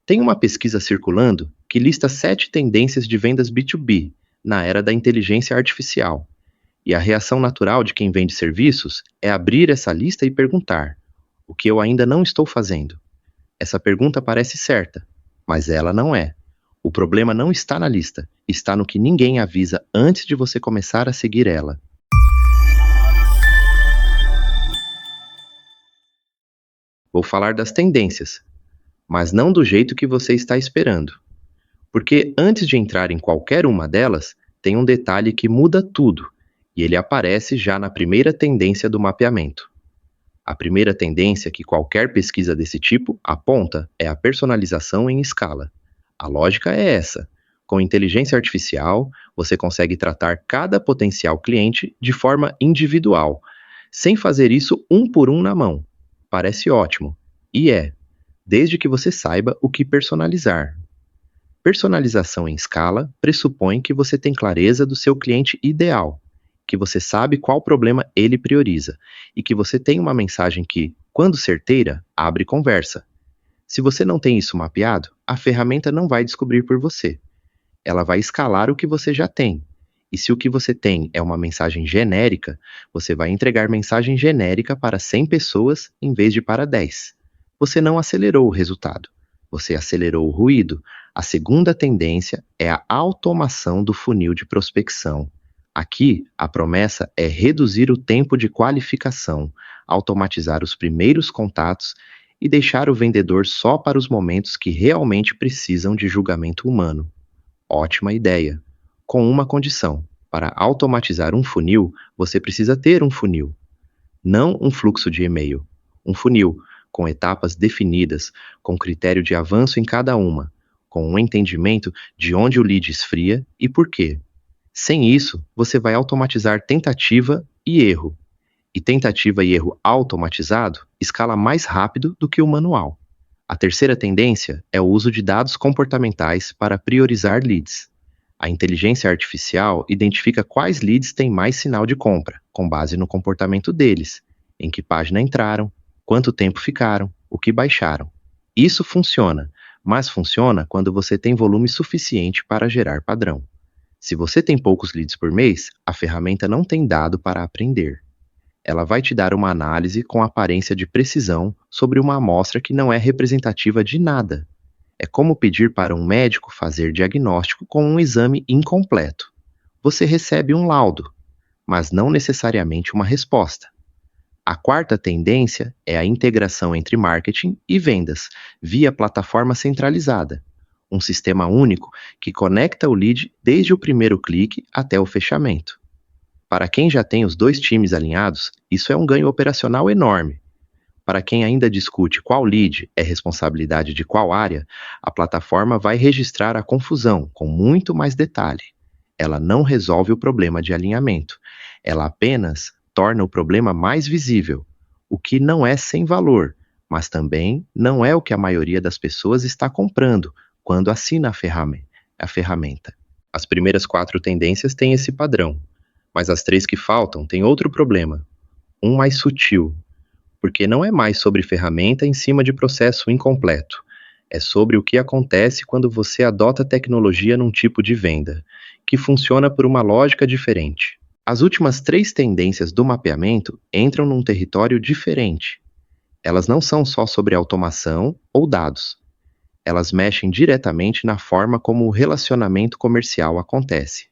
Tem uma pesquisa circulando que lista 7 tendências de vendas B2B na era da inteligência artificial. E a reação natural de quem vende serviços é abrir essa lista e perguntar: o que eu ainda não estou fazendo? Essa pergunta parece certa, mas ela não é. O problema não está na lista, está no que ninguém avisa antes de você começar a seguir ela. Vou falar das tendências, mas não do jeito que você está esperando. Porque antes de entrar em qualquer uma delas, tem um detalhe que muda tudo, e ele aparece já na primeira tendência do mapeamento. A primeira tendência que qualquer pesquisa desse tipo aponta é a personalização em escala. A lógica é essa. Com inteligência artificial, você consegue tratar cada potencial cliente de forma individual, sem fazer isso um por um na mão. Parece ótimo. E é, desde que você saiba o que personalizar. Personalização em escala pressupõe que você tem clareza do seu cliente ideal, que você sabe qual problema ele prioriza e que você tem uma mensagem que, quando certeira, abre conversa. Se você não tem isso mapeado, a ferramenta não vai descobrir por você. Ela vai escalar o que você já tem. E se o que você tem é uma mensagem genérica, você vai entregar mensagem genérica para 100 pessoas em vez de para 10. Você não acelerou o resultado. Você acelerou o ruído. A segunda tendência é a automação do funil de prospecção. Aqui, a promessa é reduzir o tempo de qualificação, automatizar os primeiros contatos e deixar o vendedor só para os momentos que realmente precisam de julgamento humano. Ótima ideia. Com uma condição: para automatizar um funil, você precisa ter um funil, não um fluxo de e-mail. Um funil, com etapas definidas, com critério de avanço em cada uma, com um entendimento de onde o lead esfria e por quê. Sem isso, você vai automatizar tentativa e erro. E tentativa e erro automatizado escala mais rápido do que o manual. A terceira tendência é o uso de dados comportamentais para priorizar leads. A inteligência artificial identifica quais leads têm mais sinal de compra, com base no comportamento deles, em que página entraram, quanto tempo ficaram, o que baixaram. Isso funciona, mas funciona quando você tem volume suficiente para gerar padrão. Se você tem poucos leads por mês, a ferramenta não tem dado para aprender. Ela vai te dar uma análise com aparência de precisão sobre uma amostra que não é representativa de nada. É como pedir para um médico fazer diagnóstico com um exame incompleto. Você recebe um laudo, mas não necessariamente uma resposta. A quarta tendência é a integração entre marketing e vendas, via plataforma centralizada. Um sistema único que conecta o lead desde o primeiro clique até o fechamento. Para quem já tem os dois times alinhados, isso é um ganho operacional enorme. Para quem ainda discute qual lead é responsabilidade de qual área, a plataforma vai registrar a confusão com muito mais detalhe. Ela não resolve o problema de alinhamento. Ela apenas torna o problema mais visível, o que não é sem valor, mas também não é o que a maioria das pessoas está comprando quando assina a ferramenta. As primeiras 4 tendências têm esse padrão, mas as 3 que faltam têm outro problema, um mais sutil, porque não é mais sobre ferramenta em cima de processo incompleto. É sobre o que acontece quando você adota tecnologia num tipo de venda, que funciona por uma lógica diferente. As últimas 3 tendências do mapeamento entram num território diferente. Elas não são só sobre automação ou dados. Elas mexem diretamente na forma como o relacionamento comercial acontece.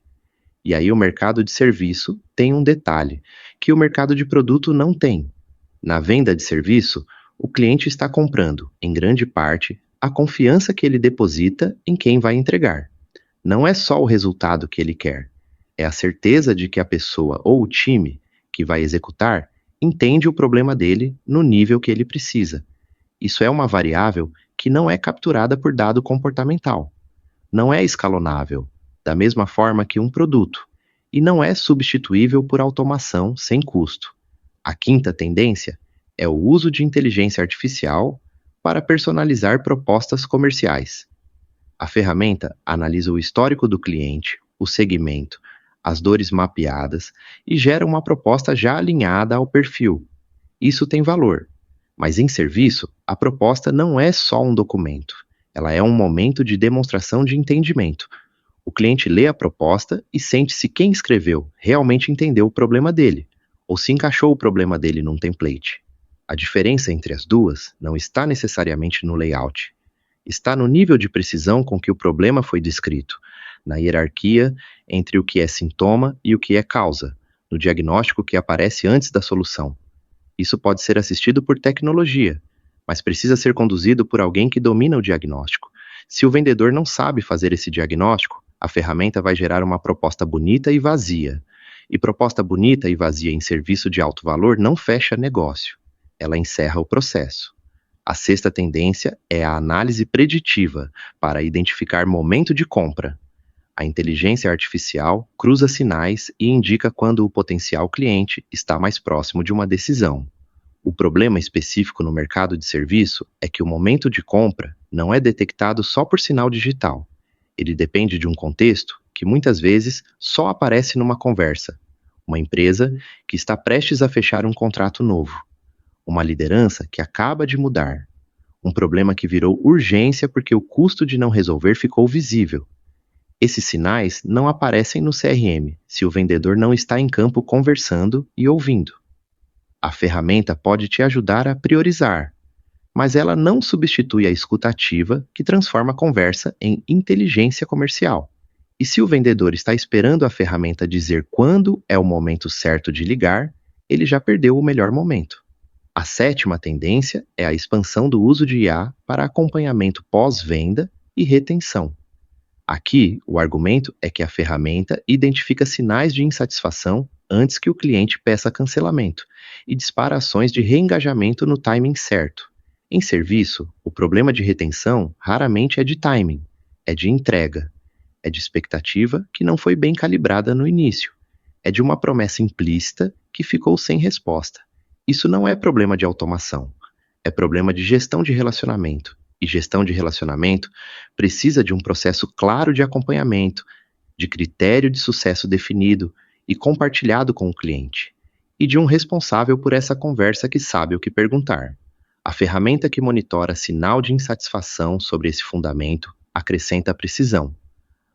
E aí o mercado de serviço tem um detalhe, que o mercado de produto não tem. Na venda de serviço, o cliente está comprando, em grande parte, a confiança que ele deposita em quem vai entregar. Não é só o resultado que ele quer, é a certeza de que a pessoa ou o time que vai executar entende o problema dele no nível que ele precisa. Isso é uma variável que não é capturada por dado comportamental. Não é escalonável, da mesma forma que um produto, e não é substituível por automação sem custo. A quinta tendência é o uso de inteligência artificial para personalizar propostas comerciais. A ferramenta analisa o histórico do cliente, o segmento, as dores mapeadas e gera uma proposta já alinhada ao perfil. Isso tem valor, mas em serviço, a proposta não é só um documento. Ela é um momento de demonstração de entendimento. O cliente lê a proposta e sente se quem escreveu realmente entendeu o problema dele, ou se encaixou o problema dele num template. A diferença entre as duas não está necessariamente no layout, está no nível de precisão com que o problema foi descrito, na hierarquia entre o que é sintoma e o que é causa, no diagnóstico que aparece antes da solução. Isso pode ser assistido por tecnologia, mas precisa ser conduzido por alguém que domina o diagnóstico. Se o vendedor não sabe fazer esse diagnóstico, a ferramenta vai gerar uma proposta bonita e vazia. E proposta bonita e vazia em serviço de alto valor não fecha negócio. Ela encerra o processo. A sexta tendência é a análise preditiva, para identificar momento de compra. A inteligência artificial cruza sinais e indica quando o potencial cliente está mais próximo de uma decisão. O problema específico no mercado de serviço é que o momento de compra não é detectado só por sinal digital. Ele depende de um contexto que muitas vezes só aparece numa conversa. Uma empresa que está prestes a fechar um contrato novo. Uma liderança que acaba de mudar. Um problema que virou urgência porque o custo de não resolver ficou visível. Esses sinais não aparecem no CRM se o vendedor não está em campo conversando e ouvindo. A ferramenta pode te ajudar a priorizar, mas ela não substitui a escuta ativa que transforma a conversa em inteligência comercial. E se o vendedor está esperando a ferramenta dizer quando é o momento certo de ligar, ele já perdeu o melhor momento. A sétima tendência é a expansão do uso de IA para acompanhamento pós-venda e retenção. Aqui, o argumento é que a ferramenta identifica sinais de insatisfação antes que o cliente peça cancelamento e dispara ações de reengajamento no timing certo. Em serviço, o problema de retenção raramente é de timing, é de entrega, é de expectativa que não foi bem calibrada no início, é de uma promessa implícita que ficou sem resposta. Isso não é problema de automação, é problema de gestão de relacionamento. E gestão de relacionamento precisa de um processo claro de acompanhamento, de critério de sucesso definido e compartilhado com o cliente, e de um responsável por essa conversa que sabe o que perguntar. A ferramenta que monitora sinal de insatisfação sobre esse fundamento acrescenta precisão.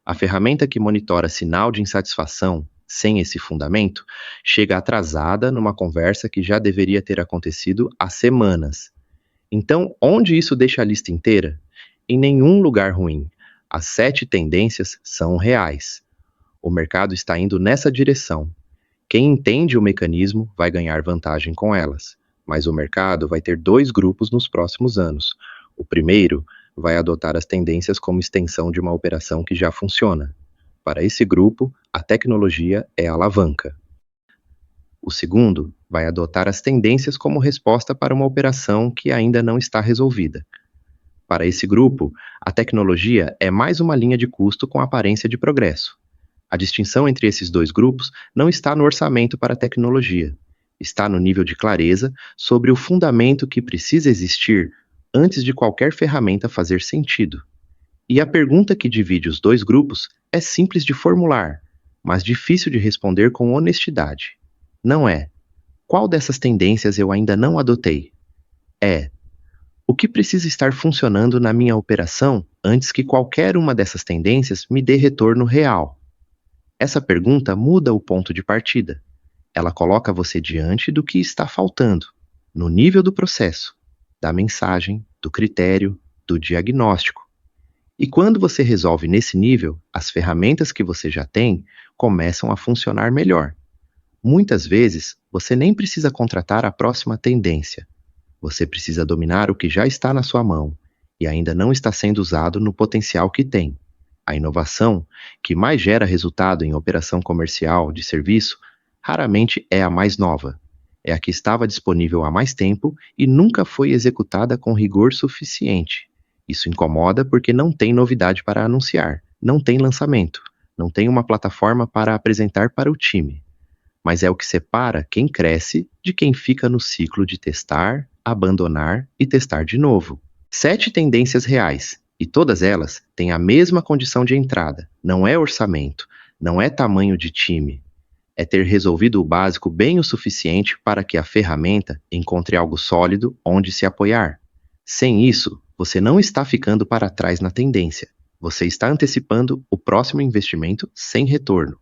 A ferramenta que monitora sinal de insatisfação sem esse fundamento chega atrasada numa conversa que já deveria ter acontecido há semanas. Então, onde isso deixa a lista inteira? Em nenhum lugar ruim. As 7 tendências são reais. O mercado está indo nessa direção. Quem entende o mecanismo vai ganhar vantagem com elas, mas o mercado vai ter 2 grupos nos próximos anos. O primeiro vai adotar as tendências como extensão de uma operação que já funciona. Para esse grupo, a tecnologia é a alavanca. O segundo vai adotar as tendências como resposta para uma operação que ainda não está resolvida. Para esse grupo, a tecnologia é mais uma linha de custo com aparência de progresso. A distinção entre esses 2 grupos não está no orçamento para a tecnologia, está no nível de clareza sobre o fundamento que precisa existir antes de qualquer ferramenta fazer sentido. E a pergunta que divide os 2 grupos é simples de formular, mas difícil de responder com honestidade. Não é: qual dessas tendências eu ainda não adotei? É: o que precisa estar funcionando na minha operação antes que qualquer uma dessas tendências me dê retorno real? Essa pergunta muda o ponto de partida. Ela coloca você diante do que está faltando, no nível do processo, da mensagem, do critério, do diagnóstico. E quando você resolve nesse nível, as ferramentas que você já tem começam a funcionar melhor. Muitas vezes, você nem precisa contratar a próxima tendência. Você precisa dominar o que já está na sua mão e ainda não está sendo usado no potencial que tem. A inovação, que mais gera resultado em operação comercial de serviço, raramente é a mais nova. É a que estava disponível há mais tempo e nunca foi executada com rigor suficiente. Isso incomoda porque não tem novidade para anunciar, não tem lançamento, não tem uma plataforma para apresentar para o time. Mas é o que separa quem cresce de quem fica no ciclo de testar, abandonar e testar de novo. 7 tendências reais, e todas elas têm a mesma condição de entrada. Não é orçamento, não é tamanho de time. É ter resolvido o básico bem o suficiente para que a ferramenta encontre algo sólido onde se apoiar. Sem isso, Você não está ficando para trás na tendência. Você está antecipando o próximo investimento sem retorno.